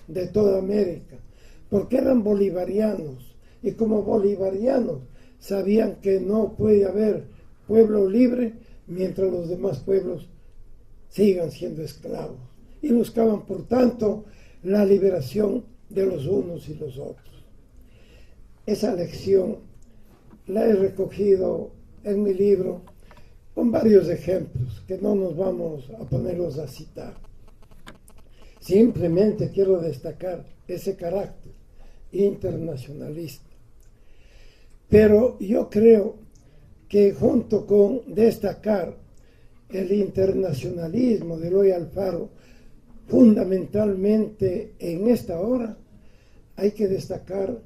de toda América, porque eran bolivarianos, y como bolivarianos sabían que no puede haber pueblo libre mientras los demás pueblos sigan siendo esclavos, y buscaban por tanto la liberación de los unos y los otros. Esa lección la he recogido en mi libro con varios ejemplos que no nos vamos a ponerlos a citar. Simplemente quiero destacar ese carácter internacionalista. Pero yo creo que junto con destacar el internacionalismo de Eloy Alfaro, fundamentalmente en esta hora, hay que destacar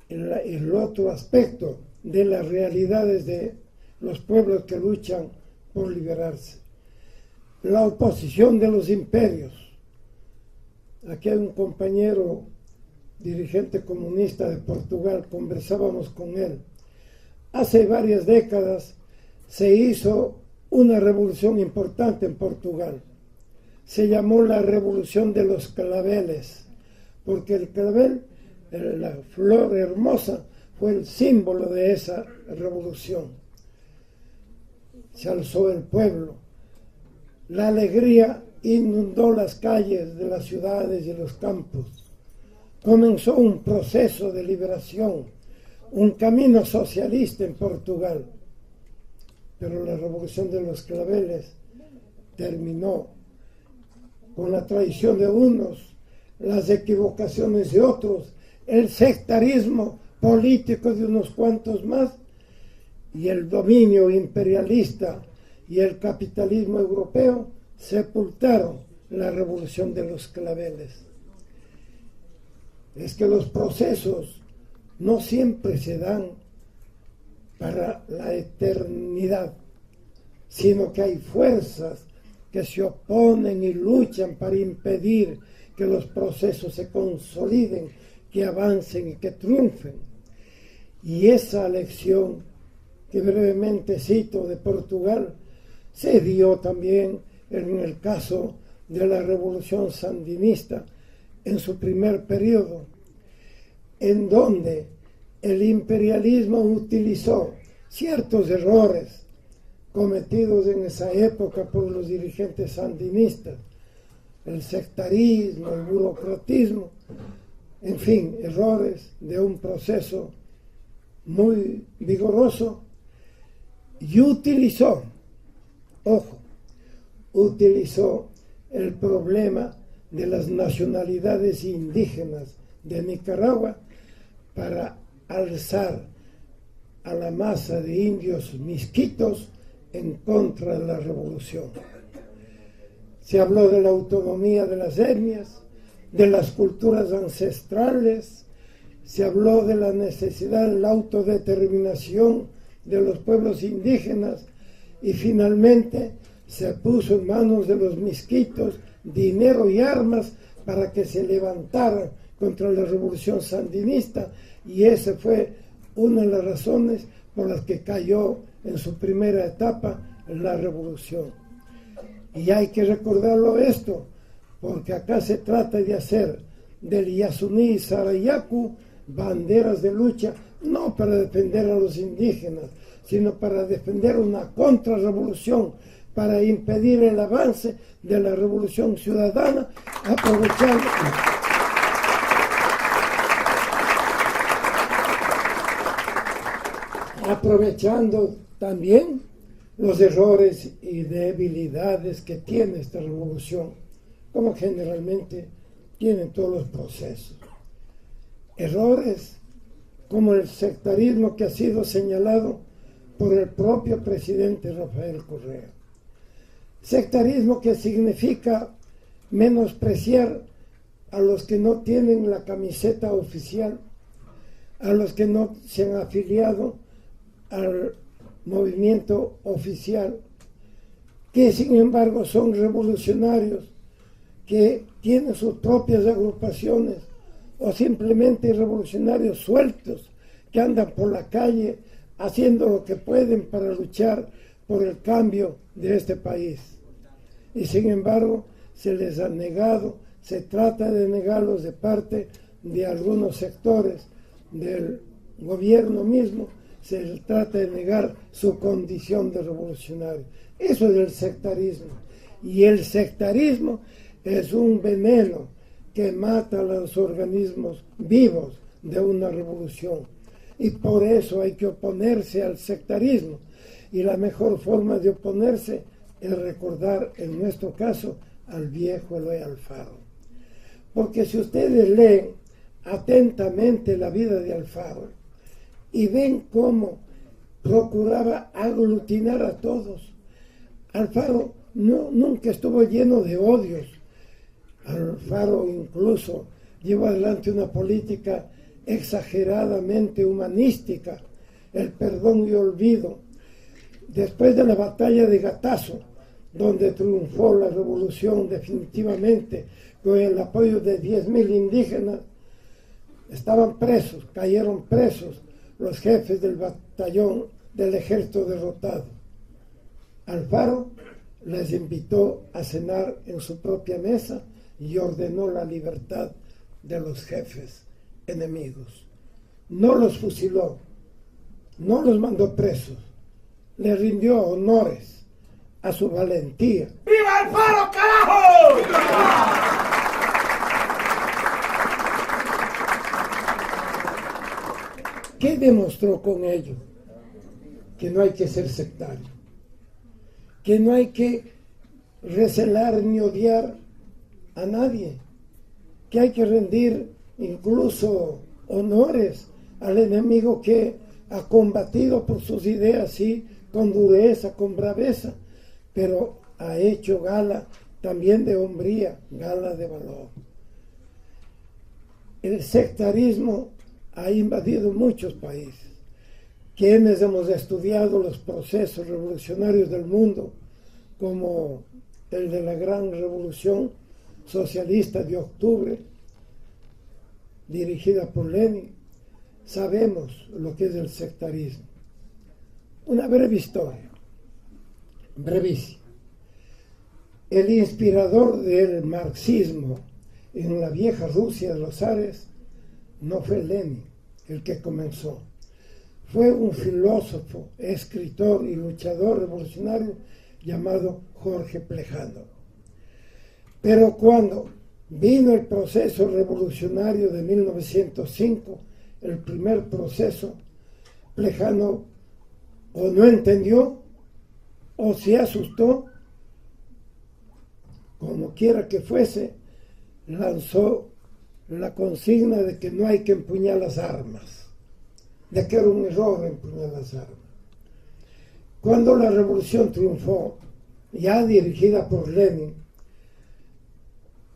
el otro aspecto de las realidades de los pueblos que luchan por liberarse. La oposición de los imperios. Aquí hay un compañero dirigente comunista de Portugal, conversábamos con él. Hace varias décadas se hizo una revolución importante en Portugal. Se llamó la Revolución de los Claveles, porque el clavel, la flor hermosa, fue el símbolo de esa revolución. Se alzó el pueblo. La alegría inundó las calles de las ciudades y los campos. Comenzó un proceso de liberación, un camino socialista en Portugal. Pero la revolución de los claveles terminó con la traición de unos, las equivocaciones de otros, el sectarismo político de unos cuantos más y el dominio imperialista y el capitalismo europeo sepultaron la revolución de los claveles. Es que los procesos no siempre se dan para la eternidad, sino que hay fuerzas que se oponen y luchan para impedir que los procesos se consoliden, que avancen y que triunfen. Y esa lección que brevemente cito de Portugal se dio también en el caso de la revolución sandinista en su primer periodo, en donde el imperialismo utilizó ciertos errores cometidos en esa época por los dirigentes sandinistas, el sectarismo, el burocratismo, en fin, errores de un proceso muy vigoroso, y utilizó el problema de las nacionalidades indígenas de Nicaragua para alzar a la masa de indios misquitos en contra de la revolución. Se habló de la autonomía de las etnias, de las culturas ancestrales, se habló de la necesidad de la autodeterminación de los pueblos indígenas y finalmente se puso en manos de los misquitos dinero y armas para que se levantaran contra la revolución sandinista, y esa fue una de las razones por las que cayó en su primera etapa la revolución. Y hay que recordarlo esto, porque acá se trata de hacer del Yasuní y Sarayaku banderas de lucha, no para defender a los indígenas, sino para defender una contrarrevolución, para impedir el avance de la revolución ciudadana, aprovechando también los errores y debilidades que tiene esta revolución, como generalmente tienen todos los procesos. Errores como el sectarismo que ha sido señalado por el propio presidente Rafael Correa. Sectarismo que significa menospreciar a los que no tienen la camiseta oficial, a los que no se han afiliado al movimiento oficial, que sin embargo son revolucionarios, que tienen sus propias agrupaciones, o simplemente revolucionarios sueltos que andan por la calle haciendo lo que pueden para luchar por el cambio de este país. Y sin embargo se les ha negado se trata de negarlos de parte de algunos sectores del gobierno mismo, se trata de negar su condición de revolucionario. Eso es el sectarismo. Y el sectarismo es un veneno que mata a los organismos vivos de una revolución. Y por eso hay que oponerse al sectarismo. Y la mejor forma de oponerse es recordar, en nuestro caso, al viejo Eloy Alfaro. Porque si ustedes leen atentamente la vida de Alfaro y ven cómo procuraba aglutinar a todos, Alfaro nunca estuvo lleno de odios. Alfaro incluso llevó adelante una política exageradamente humanística, el perdón y olvido. Después de la batalla de Gatazo, donde triunfó la revolución definitivamente con el apoyo de 10.000 indígenas, estaban presos, cayeron presos los jefes del batallón del ejército derrotado. Alfaro les invitó a cenar en su propia mesa y ordenó la libertad de los jefes enemigos. No los fusiló, no los mandó presos, le rindió honores a su valentía. ¡Viva Alfaro, carajo! ¿Qué demostró con ello? Que no hay que ser sectario, que no hay que recelar ni odiar a nadie, que hay que rendir incluso honores al enemigo que ha combatido por sus ideas, sí, con dureza, con braveza, pero ha hecho gala también de hombría, gala de valor. El sectarismo ha invadido muchos países. Quienes hemos estudiado los procesos revolucionarios del mundo, como el de la gran revolución socialista de octubre, dirigida por Lenin, sabemos lo que es el sectarismo. Una breve historia, brevísima. El inspirador del marxismo en la vieja Rusia de los zares no fue Lenin el que comenzó. Fue un filósofo, escritor y luchador revolucionario llamado Jorge Plejano. Pero cuando vino el proceso revolucionario de 1905, el primer proceso, Plejano o no entendió o se asustó, como quiera que fuese, lanzó la consigna de que no hay que empuñar las armas, de que era un error empuñar las armas. Cuando la revolución triunfó, ya dirigida por Lenin,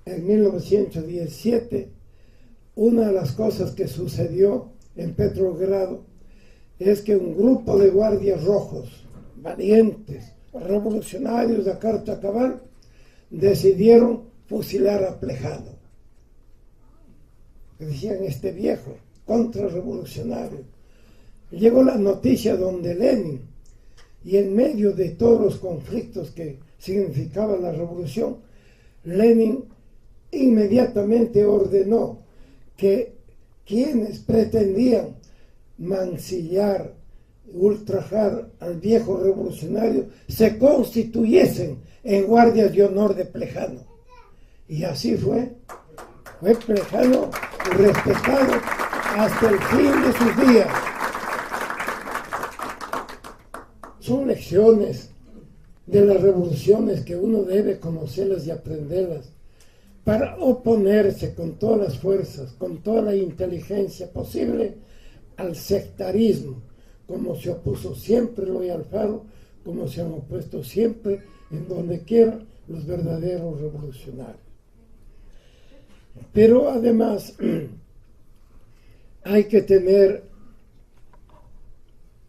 en 1917, una de las cosas que sucedió en Petrogrado es que un grupo de guardias rojos, valientes, revolucionarios de carta cabal, decidieron fusilar a Plejano. Decían, este viejo, contrarrevolucionario. Llegó la noticia donde Lenin, y en medio de todos los conflictos que significaba la revolución, Lenin inmediatamente ordenó que quienes pretendían mancillar, ultrajar al viejo revolucionario se constituyesen en guardias de honor de Plejano. Y así fue. Fue Plejano respetado hasta el fin de sus días. Son lecciones de las revoluciones que uno debe conocerlas y aprenderlas para oponerse con todas las fuerzas, con toda la inteligencia posible al sectarismo, como se opuso siempre Eloy Alfaro, como se han opuesto siempre en donde quiera los verdaderos revolucionarios. Pero además hay que tener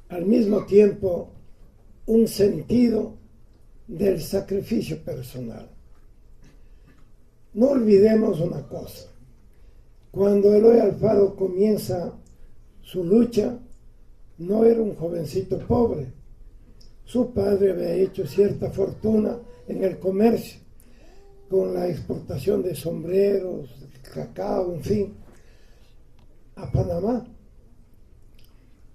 al mismo tiempo un sentido del sacrificio personal. No olvidemos una cosa. Cuando Eloy Alfaro comienza su lucha, no era un jovencito pobre. Su padre había hecho cierta fortuna en el comercio con la exportación de sombreros, cacao, en fin, a Panamá.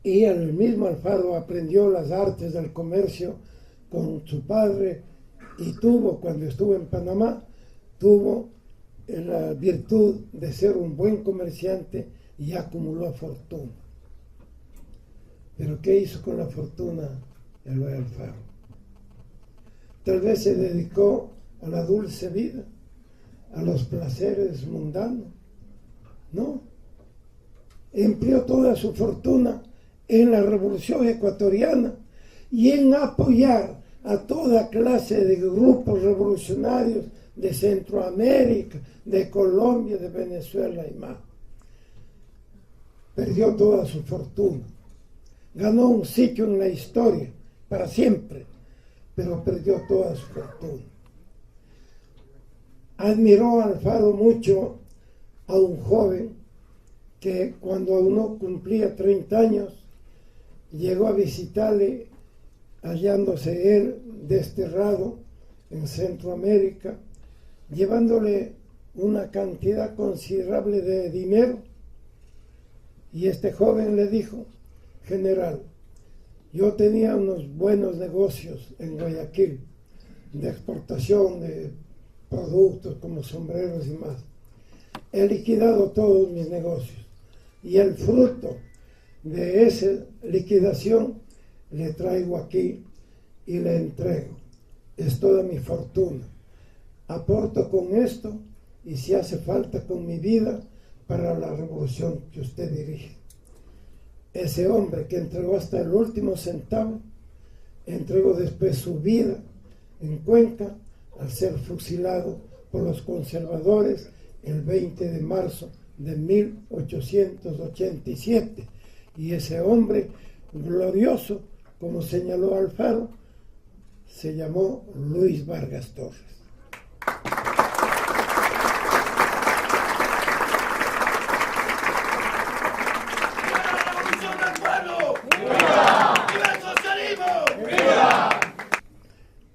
Y el mismo Alfaro aprendió las artes del comercio con su padre y cuando estuvo en Panamá, tuvo la virtud de ser un buen comerciante y acumuló fortuna. Pero ¿qué hizo con la fortuna Eloy Alfaro? Tal vez se dedicó a la dulce vida, a los placeres mundanos. No. Empleó toda su fortuna en la Revolución Ecuatoriana y en apoyar a toda clase de grupos revolucionarios de Centroamérica, de Colombia, de Venezuela y más. Perdió toda su fortuna. Ganó un sitio en la historia para siempre, pero perdió toda su fortuna. Admiró a Alfaro mucho a un joven que cuando uno cumplía 30 años llegó a visitarle, hallándose él desterrado en Centroamérica, llevándole una cantidad considerable de dinero. Y este joven le dijo: general, yo tenía unos buenos negocios en Guayaquil de exportación de productos como sombreros y más. He liquidado todos mis negocios y el fruto de esa liquidación le traigo aquí y le entrego. Es toda mi fortuna. Aporto con esto y si hace falta con mi vida para la revolución que usted dirige. Ese hombre que entregó hasta el último centavo, entregó después su vida en Cuenca al ser fusilado por los conservadores el 20 de marzo de 1887. Y ese hombre glorioso, como señaló Alfaro, se llamó Luis Vargas Torres.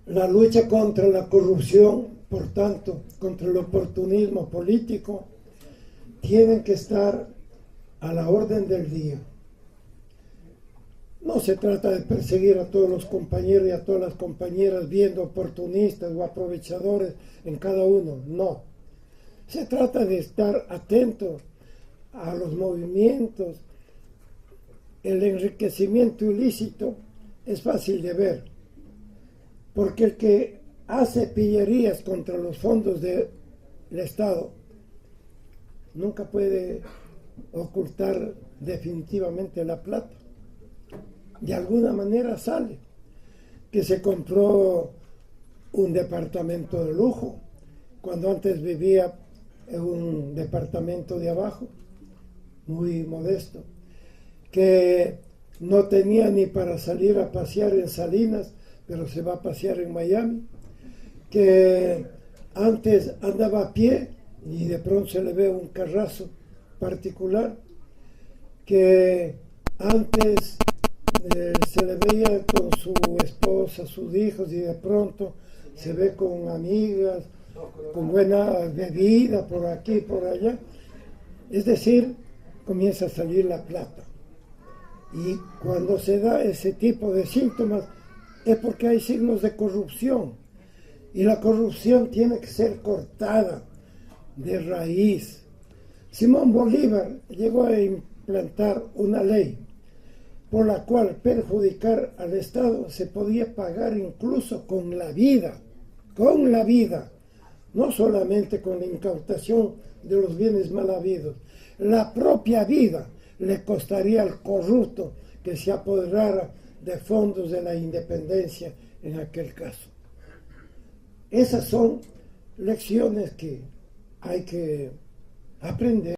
La lucha contra la corrupción, por tanto, contra el oportunismo político, tienen que estar a la orden del día. No se trata de perseguir a todos los compañeros y a todas las compañeras viendo oportunistas o aprovechadores en cada uno, no. Se trata de estar atento a los movimientos. El enriquecimiento ilícito es fácil de ver, porque el que hace pillerías contra los fondos del Estado nunca puede ocultar definitivamente la plata. De alguna manera sale. Que se compró un departamento de lujo, cuando antes vivía en un departamento de abajo, muy modesto, que no tenía ni para salir a pasear en Salinas, pero se va a pasear en Miami, que antes andaba a pie y de pronto se le ve un carrazo particular, que antes se le veía con su esposa, sus hijos, y de pronto se ve con amigas, con buena bebida por aquí, por allá. Es decir, comienza a salir la plata. Y cuando se da ese tipo de síntomas es porque hay signos de corrupción. Y la corrupción tiene que ser cortada de raíz. Simón Bolívar llegó a implantar una ley por la cual perjudicar al Estado se podía pagar incluso con la vida, no solamente con la incautación de los bienes mal habidos. La propia vida le costaría al corrupto que se apoderara de fondos de la independencia en aquel caso. Esas son lecciones que hay que aprender.